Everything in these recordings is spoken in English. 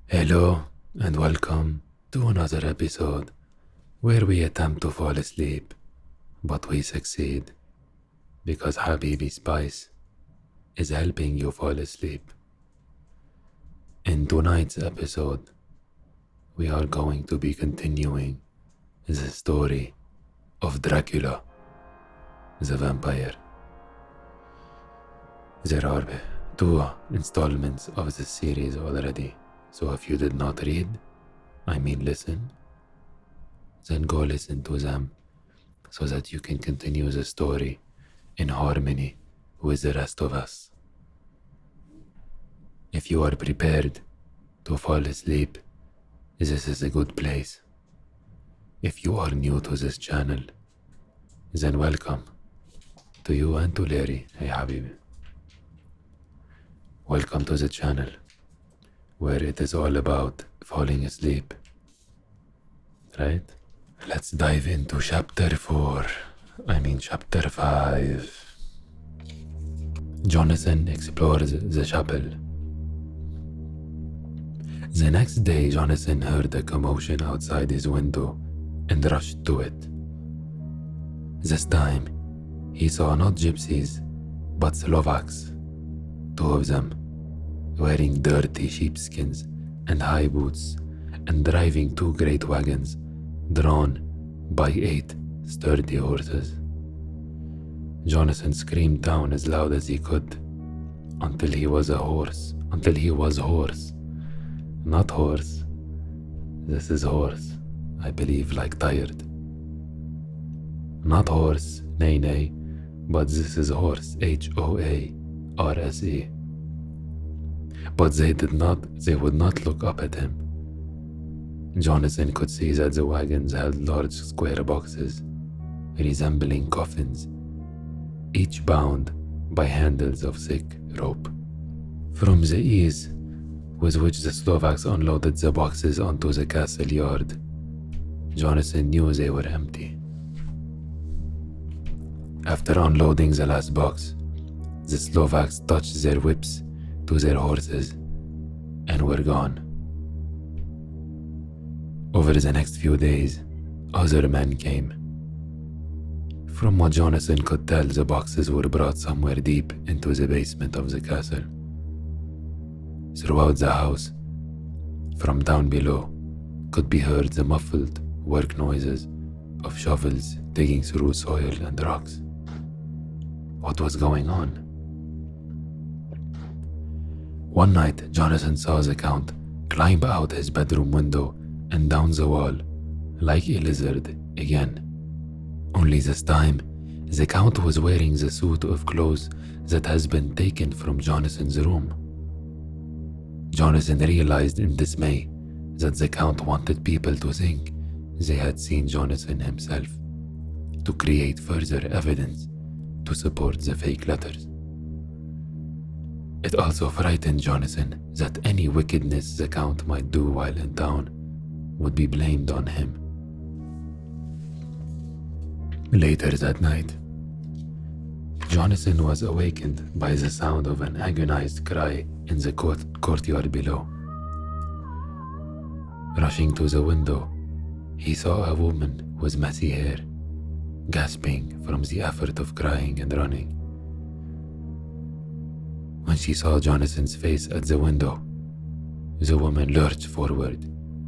Hello and welcome to another episode where we attempt to fall asleep, but we succeed because Habibi Spice is helping you fall asleep. In tonight's episode, we are going to be continuing the story of Dracula, the vampire. There are two installments of this series already, so if you did not read, listen, then go listen to them so that you can continue the story in harmony with the rest of us. If you are prepared to fall asleep, this is a good place. If you are new to this channel, then welcome to you and to Larry. Hey Habibi. Welcome to the channel where it is all about falling asleep. Right? Let's dive into chapter 5. Jonathan explores the chapel. The next day, Jonathan heard a commotion outside his window and rushed to it. This time, he saw not gypsies, but Slovaks, two of them, wearing dirty sheepskins and high boots and driving two great wagons drawn by 8 sturdy horses. Jonathan screamed down as loud as he could until he was horse. Not horse. This is horse, I believe, like tired. Not horse, nay, but this is horse, HOARSE. But they would not look up at him. Jonathan could see that the wagons held large square boxes, resembling coffins, each bound by handles of thick rope. From the ease with which the Slovaks unloaded the boxes onto the castle yard, Jonathan knew they were empty. After unloading the last box, the Slovaks touched their whips to their horses and were gone. Over the next few days, other men came. From what Jonathan could tell, the boxes were brought somewhere deep into the basement of the castle. Throughout the house, from down below, could be heard the muffled work noises of shovels digging through soil and rocks. What was going on? One night, Jonathan saw the Count climb out his bedroom window and down the wall, like a lizard again. Only this time, the Count was wearing the suit of clothes that has been taken from Jonathan's room. Jonathan realized in dismay that the Count wanted people to think they had seen Jonathan himself, to create further evidence to support the fake letters. It also frightened Jonathan that any wickedness the Count might do while in town would be blamed on him. Later that night, Jonathan was awakened by the sound of an agonized cry in the courtyard below. Rushing to the window, he saw a woman with messy hair, gasping from the effort of crying and running. When she saw Jonathan's face at the window, the woman lurched forward,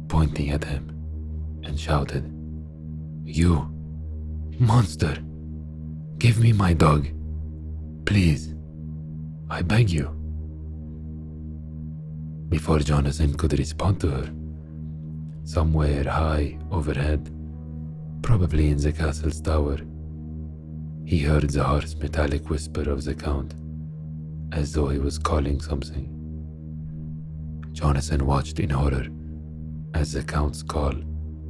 pointing at him, and shouted, "You, monster, give me my dog. Please, I beg you." Before Jonathan could respond to her, somewhere high overhead, probably in the castle's tower, he heard the harsh metallic whisper of the Count, as though he was calling something. Jonathan watched in horror as the Count's call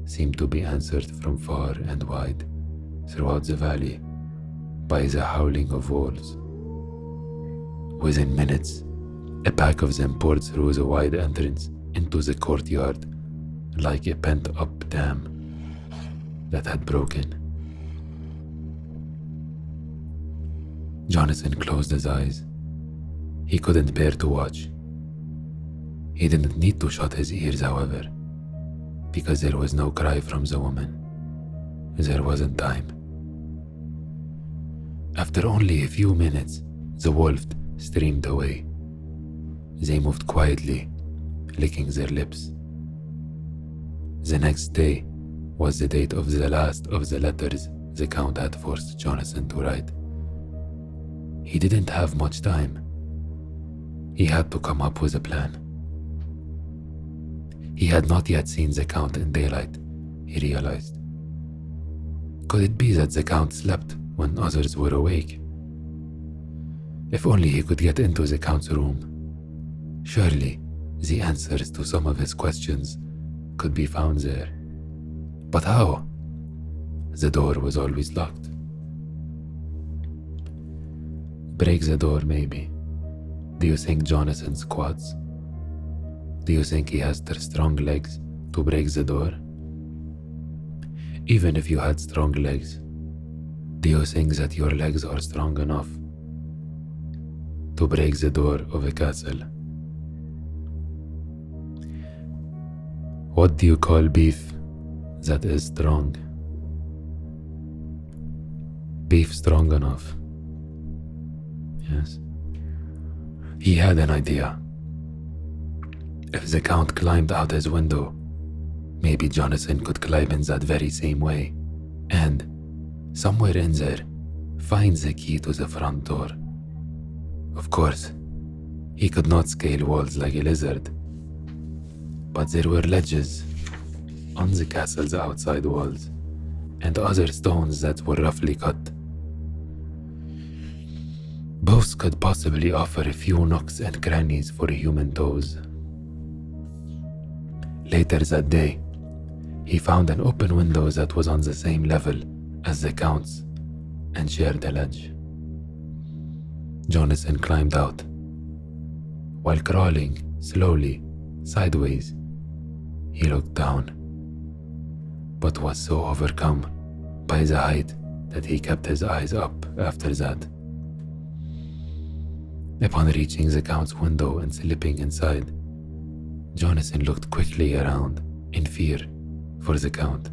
seemed to be answered from far and wide throughout the valley by the howling of wolves. Within minutes, a pack of them poured through the wide entrance into the courtyard like a pent-up dam that had broken. Jonathan closed his eyes. He couldn't bear to watch. He didn't need to shut his ears, however, because there was no cry from the woman. There wasn't time. After only a few minutes, the wolf streamed away. They moved quietly, licking their lips. The next day was the date of the last of the letters the Count had forced Jonathan to write. He didn't have much time. He had to come up with a plan. He had not yet seen the Count in daylight, he realized. Could it be that the Count slept when others were awake? If only he could get into the Count's room. Surely the answers to some of his questions could be found there. But how? The door was always locked. Break the door, maybe. Do you think Jonathan squats? Do you think he has the strong legs to break the door? Even if you had strong legs, do you think that your legs are strong enough to break the door of a castle? What do you call beef that is strong? Beef strong enough. Yes. He had an idea. If the Count climbed out his window, maybe Jonathan could climb in that very same way, and, somewhere in there, find the key to the front door. Of course, he could not scale walls like a lizard, but there were ledges on the castle's outside walls, and other stones that were roughly cut. Both could possibly offer a few nooks and crannies for human toes. Later that day, he found an open window that was on the same level as the Count's and shared a ledge. Jonathan climbed out. While crawling slowly, sideways, he looked down, but was so overcome by the height that he kept his eyes up after that. Upon reaching the Count's window and slipping inside, Jonathan looked quickly around in fear for the Count.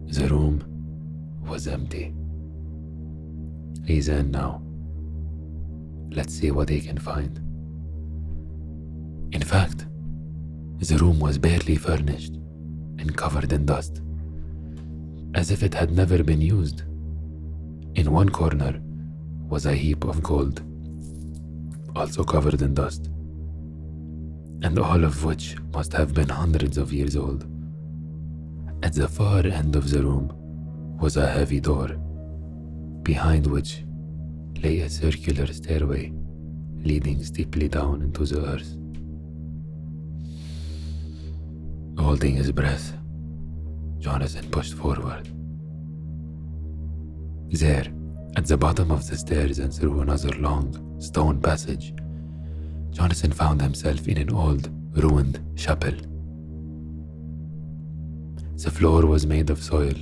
The room was empty. He's in now. Let's see what he can find. In fact, the room was barely furnished and covered in dust, as if it had never been used. In one corner was a heap of gold, also covered in dust, and all of which must have been hundreds of years old. At the far end of the room was a heavy door, behind which lay a circular stairway leading steeply down into the earth. Holding his breath, Jonathan pushed forward. There, at the bottom of the stairs and through another long stone passage, Jonathan found himself in an old, ruined chapel. The floor was made of soil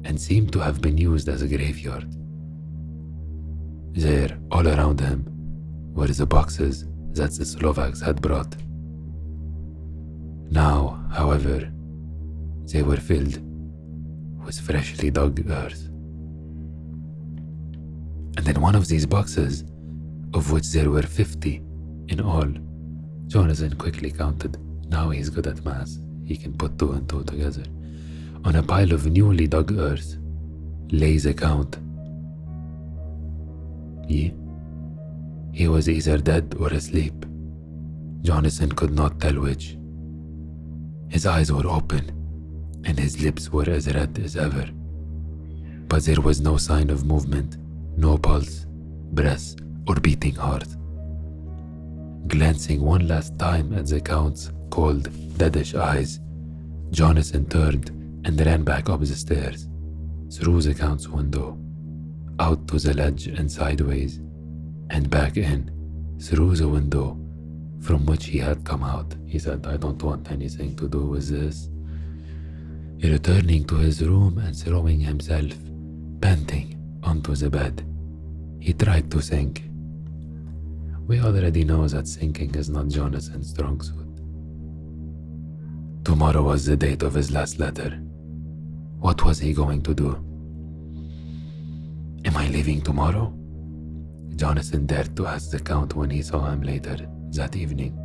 and seemed to have been used as a graveyard. There, all around him, were the boxes that the Slovaks had brought. Now, however, they were filled with freshly dug earth. And in one of these boxes, of which there were 50 in all, Jonathan quickly counted. Now he's good at math. He can put 2 and 2 together. On a pile of newly dug earth lay the Count. He was either dead or asleep. Jonathan could not tell which. His eyes were open, and his lips were as red as ever. But there was no sign of movement, no pulse, breath, or beating heart. Glancing one last time at the Count's cold, deadish eyes, Jonathan turned and ran back up the stairs, through the Count's window, out to the ledge and sideways, and back in, through the window from which he had come out. He said, "I don't want anything to do with this." Returning to his room and throwing himself, panting, onto the bed, he tried to think. We already know that thinking is not Jonathan's strong suit. Tomorrow was the date of his last letter. What was he going to do? Am I leaving tomorrow? Jonathan dared to ask the Count when he saw him later that evening,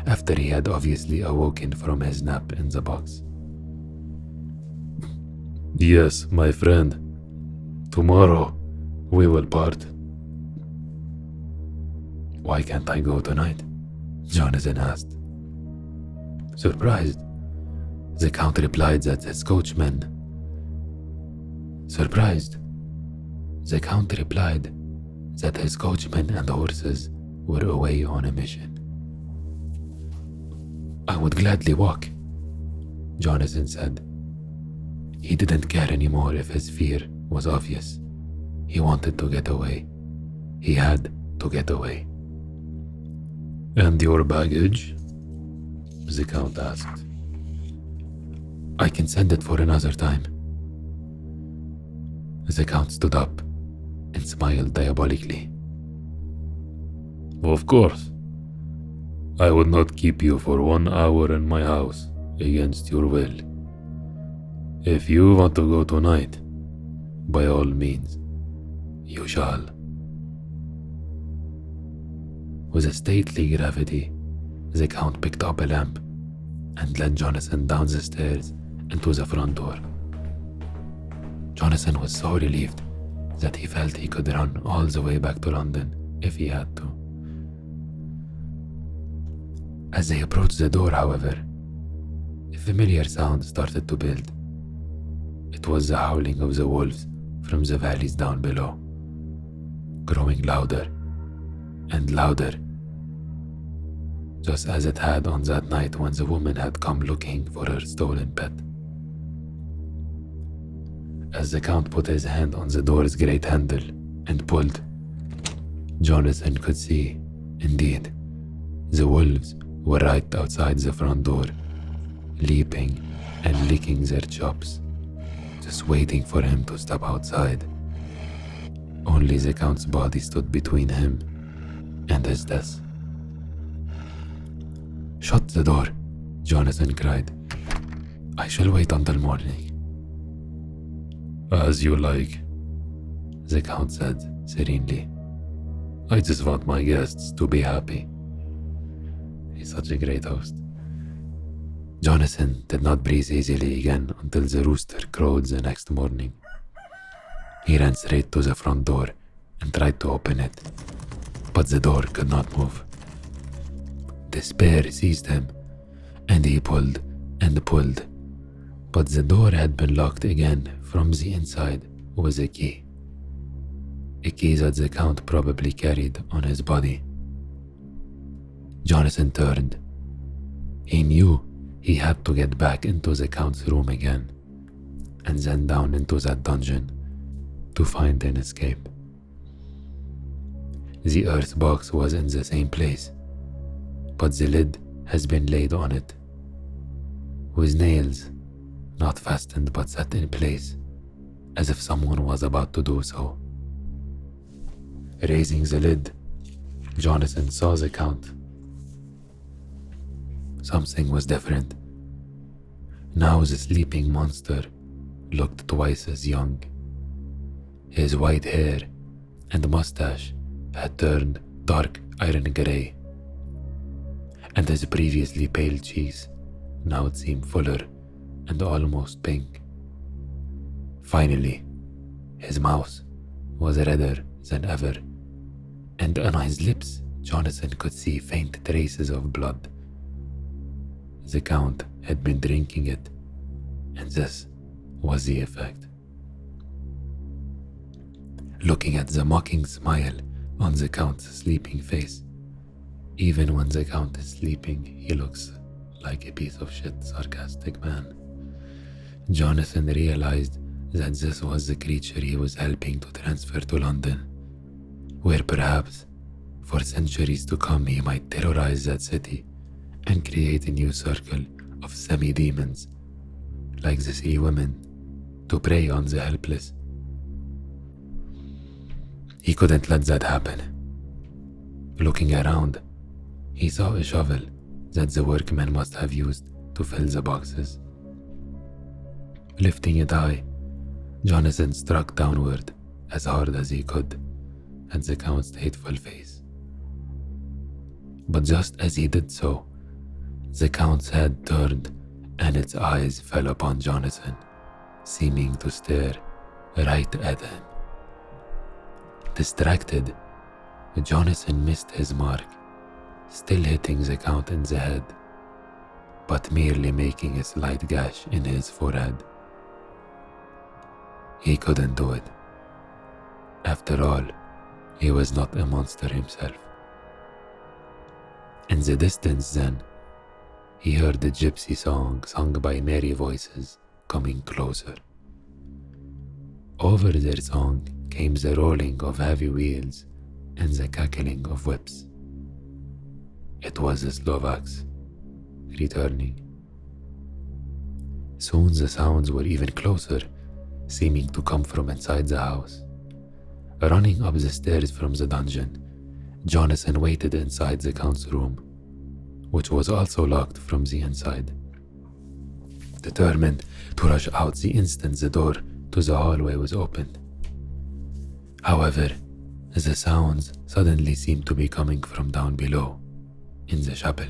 after he had obviously awoken from his nap in the box. Yes, my friend. Tomorrow we will part. Why can't I go tonight? Jonathan asked. Surprised, the Count replied that his coachman. Surprised, the Count replied that his coachman and horses were away on a mission. I would gladly walk, Jonathan said. He didn't care anymore if his fear was obvious. He wanted to get away. He had to get away. And your baggage? The Count asked. I can send it for another time. The Count stood up and smiled diabolically. Of course. I would not keep you for 1 hour in my house against your will. If you want to go tonight, by all means, you shall. With a stately gravity, the Count picked up a lamp and led Jonathan down the stairs into the front door. Jonathan was so relieved that he felt he could run all the way back to London if he had to. As they approached the door, however, a familiar sound started to build. It was the howling of the wolves from the valleys down below, growing louder and louder, just as it had on that night when the woman had come looking for her stolen pet. As the Count put his hand on the door's great handle and pulled, Jonathan could see, indeed, the wolves were right outside the front door, leaping and licking their chops, just waiting for him to step outside. Only the Count's body stood between him and his death. Shut the door, Jonathan cried. I shall wait until morning. As you like, the Count said serenely. I just want my guests to be happy. He's such a great host. Jonathan did not breathe easily again until the rooster crowed the next morning. He ran straight to the front door and tried to open it, but the door could not move. Despair seized him, and he pulled and pulled, but the door had been locked again from the inside with a key that the Count probably carried on his body. Jonathan turned. He knew he had to get back into the Count's room again, and then down into that dungeon to find an escape. The earth box was in the same place, but the lid has been laid on it, with nails not fastened but set in place, as if someone was about to do so. Raising the lid, Jonathan saw the Count. Something was different. Now the sleeping monster looked twice as young. His white hair and mustache had turned dark iron grey, and his previously pale cheeks now seemed fuller and almost pink. Finally, his mouth was redder than ever, and on his lips Jonathan could see faint traces of blood. The Count had been drinking it, and this was the effect. Looking at the mocking smile on the Count's sleeping face, even when the Count is sleeping, he looks like a piece of shit, sarcastic man. Jonathan realized that this was the creature he was helping to transfer to London, where perhaps for centuries to come he might terrorize that city and create a new circle of semi-demons like the sea women to prey on the helpless. He couldn't let that happen. Looking around, he saw a shovel that the workmen must have used to fill the boxes. Lifting it high, Jonathan struck downward as hard as he could at the Count's hateful face. But just as he did so, the Count's head turned and its eyes fell upon Jonathan, seeming to stare right at him. Distracted, Jonathan missed his mark, still hitting the Count in the head, but merely making a slight gash in his forehead. He couldn't do it. After all, he was not a monster himself. In the distance then, he heard the gypsy song sung by merry voices coming closer. Over their song came the rolling of heavy wheels and the cackling of whips. It was the Slovaks returning. Soon the sounds were even closer, seeming to come from inside the house. Running up the stairs from the dungeon, Jonathan waited inside the Count's room, which was also locked from the inside, determined to rush out the instant the door to the hallway was opened. However, the sounds suddenly seemed to be coming from down below, in the chapel.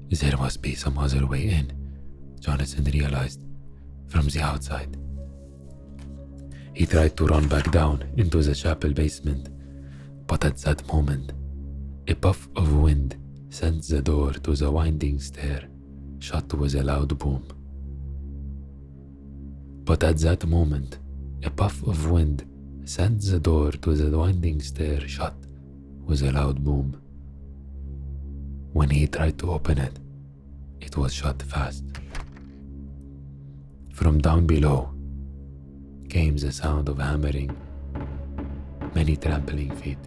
There must be some other way in, Jonathan realized, from the outside. He tried to run back down into the chapel basement, but at that moment, a puff of wind sent the door to the winding stair shut with a loud boom. But at that moment, a puff of wind sent the door to the winding stair shut with a loud boom. When he tried to open it, it was shut fast. From down below came the sound of hammering, many trampling feet,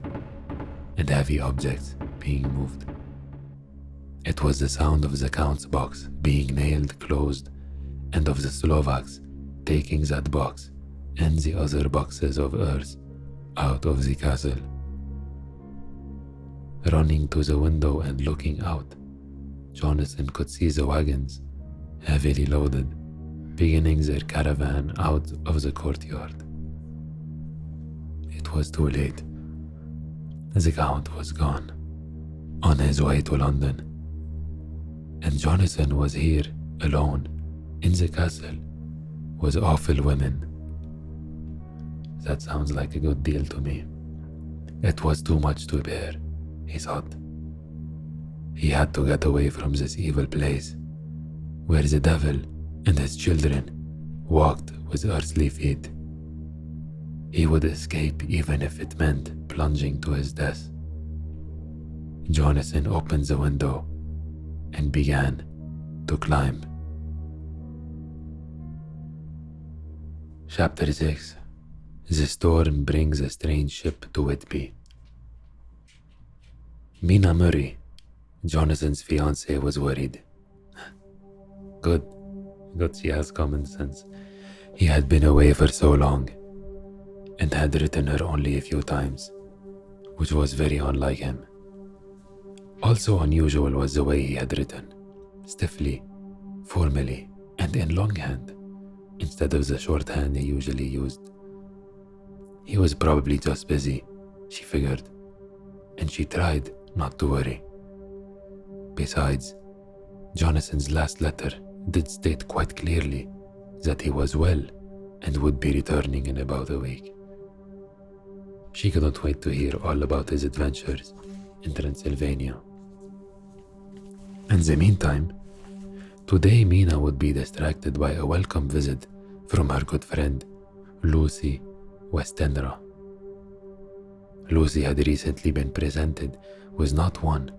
and heavy objects being moved. It was the sound of the Count's box being nailed closed and of the Slovaks taking that box and the other boxes of earth out of the castle. Running to the window and looking out, Jonathan could see the wagons, heavily loaded, beginning their caravan out of the courtyard. It was too late. The Count was gone, on his way to London, and Jonathan was here, alone, in the castle, with awful women. That sounds like a good deal to me. It was too much to bear, he thought. He had to get away from this evil place, where the devil and his children walked with earthly feet. He would escape even if it meant plunging to his death. Jonathan opened the window and began to climb. Chapter 6. The storm brings a strange ship to Whitby. Mina Murray, Jonathan's fiancée, was worried. Good she has common sense. He had been away for so long and had written her only a few times, which was very unlike him. Also unusual was the way he had written, stiffly, formally, and in longhand, instead of the shorthand he usually used. He was probably just busy, she figured, and she tried not to worry. Besides, Jonathan's last letter did state quite clearly that he was well and would be returning in about a week. She could not wait to hear all about his adventures in Transylvania. In the meantime, today Mina would be distracted by a welcome visit from her good friend, Lucy Westenra. Lucy had recently been presented with not one,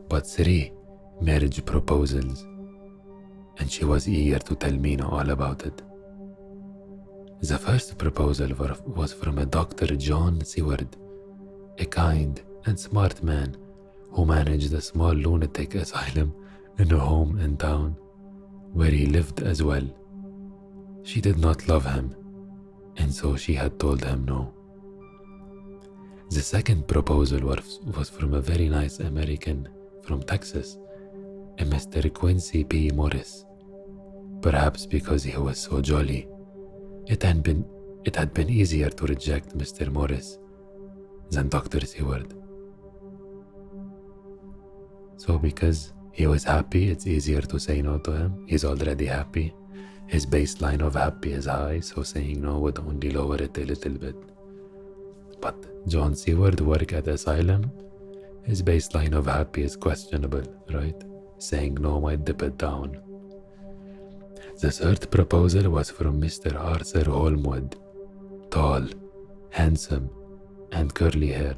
but 3 marriage proposals, and she was eager to tell Mina all about it. The first proposal was from a Dr. John Seward, a kind and smart man who managed a small lunatic asylum in a home in town, where he lived as well. She did not love him, and so she had told him no. The second proposal was from a very nice American from Texas, a Mr. Quincy P. Morris. Perhaps because he was so jolly, it had been easier to reject Mr. Morris than Dr. Seward. So because he was happy, it's easier to say no to him. He's already happy. His baseline of happy is high, so saying no would only lower it a little bit. But John Seward work at Asylum, his baseline of happy is questionable, right? Saying no might dip it down. The third proposal was from Mr. Arthur Holmwood, tall, handsome, and curly-haired,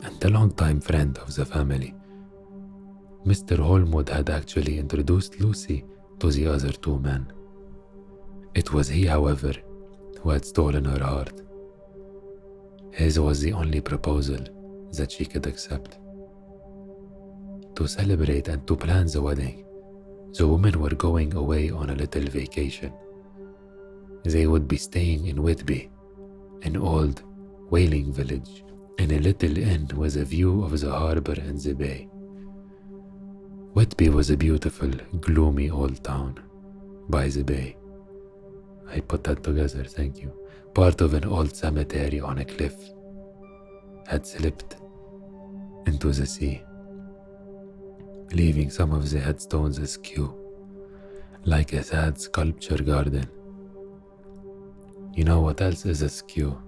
and a long-time friend of the family. Mr. Holmwood had actually introduced Lucy to the other two men. It was he, however, who had stolen her heart. His was the only proposal that she could accept. To celebrate and to plan the wedding, the women were going away on a little vacation. They would be staying in Whitby, an old whaling village, in a little inn with a view of the harbor and the bay. Whitby was a beautiful, gloomy old town by the bay. I put that together, thank you. Part of an old cemetery on a cliff had slipped into the sea, leaving some of the headstones askew, like a sad sculpture garden. You know what else is askew?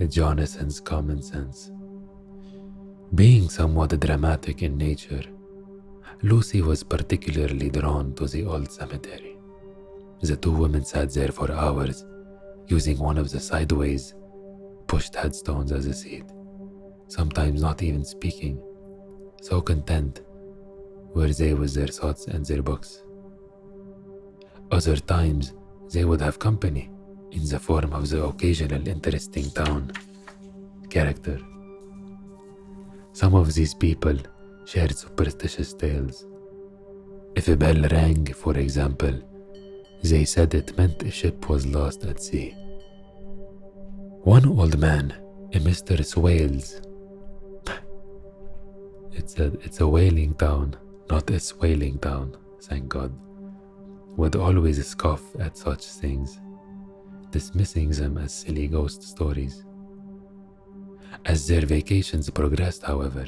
Jonathan's common sense. Being somewhat dramatic in nature, Lucy was particularly drawn to the old cemetery. The two women sat there for hours, using one of the sideways pushed headstones as a seat, sometimes not even speaking, so content were they with their thoughts and their books. Other times, they would have company in the form of the occasional interesting town character. Some of these people shared superstitious tales. If a bell rang, for example, they said it meant a ship was lost at sea. One old man, a Mr. Swales, it's a whaling town, not a swaling town, thank God, would always scoff at such things, dismissing them as silly ghost stories. As their vacations progressed, however,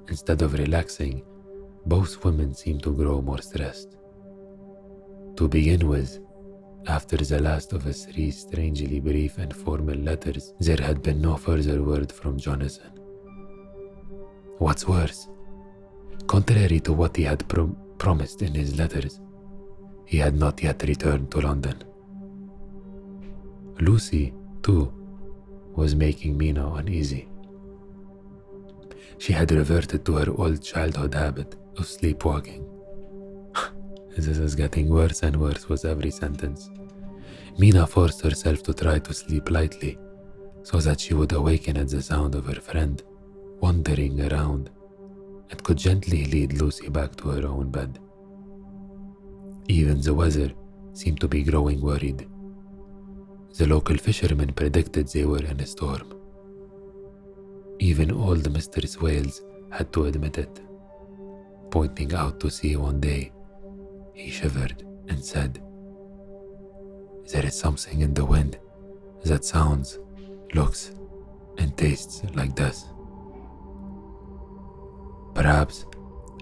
instead of relaxing, both women seemed to grow more stressed. To begin with, after the last of the 3 strangely brief and formal letters, there had been no further word from Jonathan. What's worse, contrary to what he had promised in his letters, he had not yet returned to London. Lucy, too, was making Mina uneasy. She had reverted to her old childhood habit of sleepwalking. This is getting worse and worse with every sentence. Mina forced herself to try to sleep lightly, so that she would awaken at the sound of her friend wandering around and could gently lead Lucy back to her own bed. Even the weather seemed to be growing worried. The local fishermen predicted they were in a storm. Even old Mr. Swales had to admit it. Pointing out to sea one day, he shivered and said, "There is something in the wind that sounds, looks, and tastes like death." Perhaps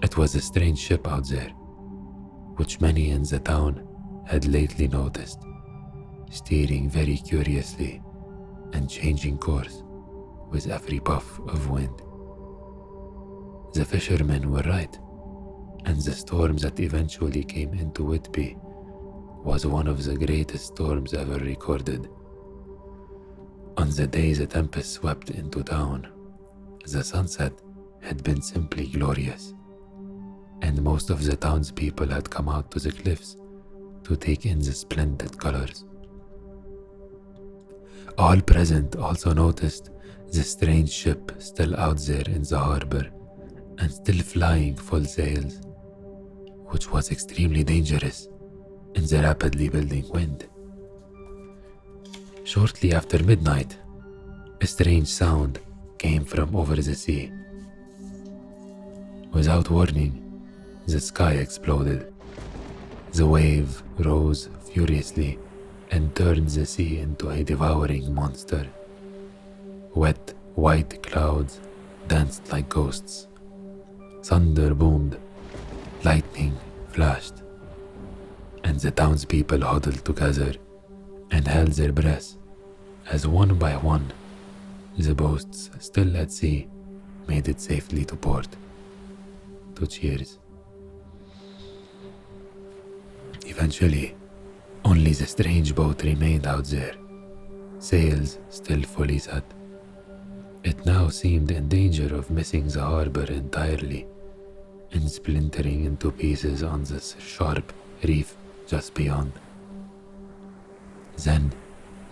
it was a strange ship out there, which many in the town had lately noticed, steering very curiously and changing course with every puff of wind. The fishermen were right, and the storm that eventually came into Whitby was one of the greatest storms ever recorded. On the day the tempest swept into town, the sunset had been simply glorious, and most of the townspeople had come out to the cliffs to take in the splendid colors. All present also noticed the strange ship still out there in the harbor and still flying full sails, which was extremely dangerous in the rapidly building wind. Shortly after midnight, A strange sound came from over the sea. Without warning, the sky exploded. The wave rose furiously and turned the sea into a devouring monster. Wet, white clouds danced like ghosts. Thunder boomed, lightning flashed, and the townspeople huddled together and held their breath as one by one the boats still at sea made it safely to port. To cheers. Eventually, only the strange boat remained out there, sails still fully set. It now seemed in danger of missing the harbor entirely and splintering into pieces on the sharp reef just beyond. Then,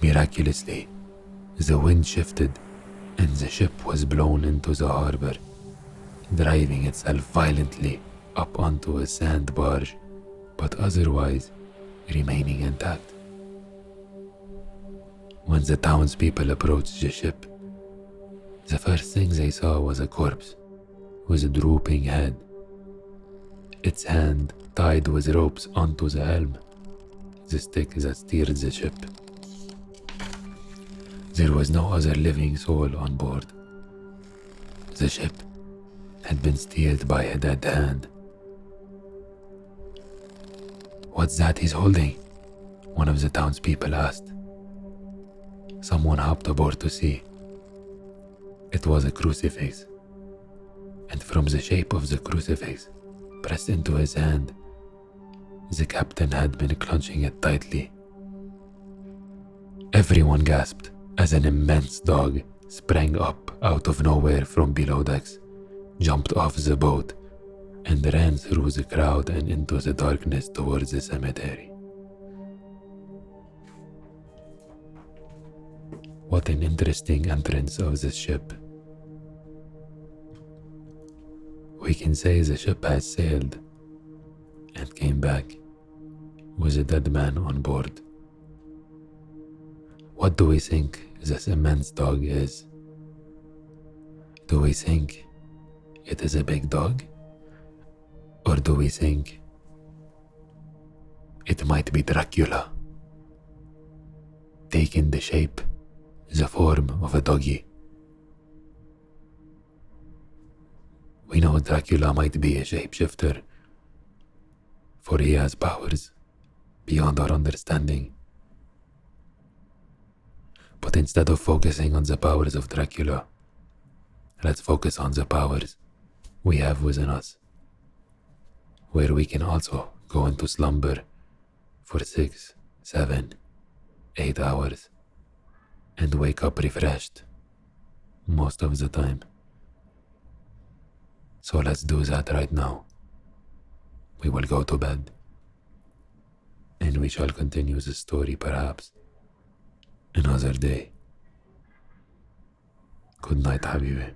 miraculously, the wind shifted and the ship was blown into the harbor, driving itself violently up onto a sand barge, but otherwise remaining intact. When the townspeople approached the ship, the first thing they saw was a corpse with a drooping head, its hand tied with ropes onto the helm, the stick that steered the ship. There was no other living soul on board. The ship had been steered by a dead hand. "What's that he's holding?" one of the townspeople asked. Someone hopped aboard to see. It was a crucifix, and from the shape of the crucifix pressed into his hand, the captain had been clenching it tightly. Everyone gasped as an immense dog sprang up out of nowhere from below decks, jumped off the boat, and ran through the crowd and into the darkness towards the cemetery. What an interesting entrance of this ship. We can say the ship has sailed and came back with a dead man on board. What do we think this immense dog is? Do we think it is a big dog? Or do we think it might be Dracula, taking the shape, the form of a doggy? We know Dracula might be a shapeshifter, for he has powers beyond our understanding. But instead of focusing on the powers of Dracula, let's focus on the powers we have within us, where we can also go into slumber for 6, 7, 8 hours and wake up refreshed most of the time. So let's do that right now. We will go to bed, and we shall continue the story perhaps another day. Good night, Habibi.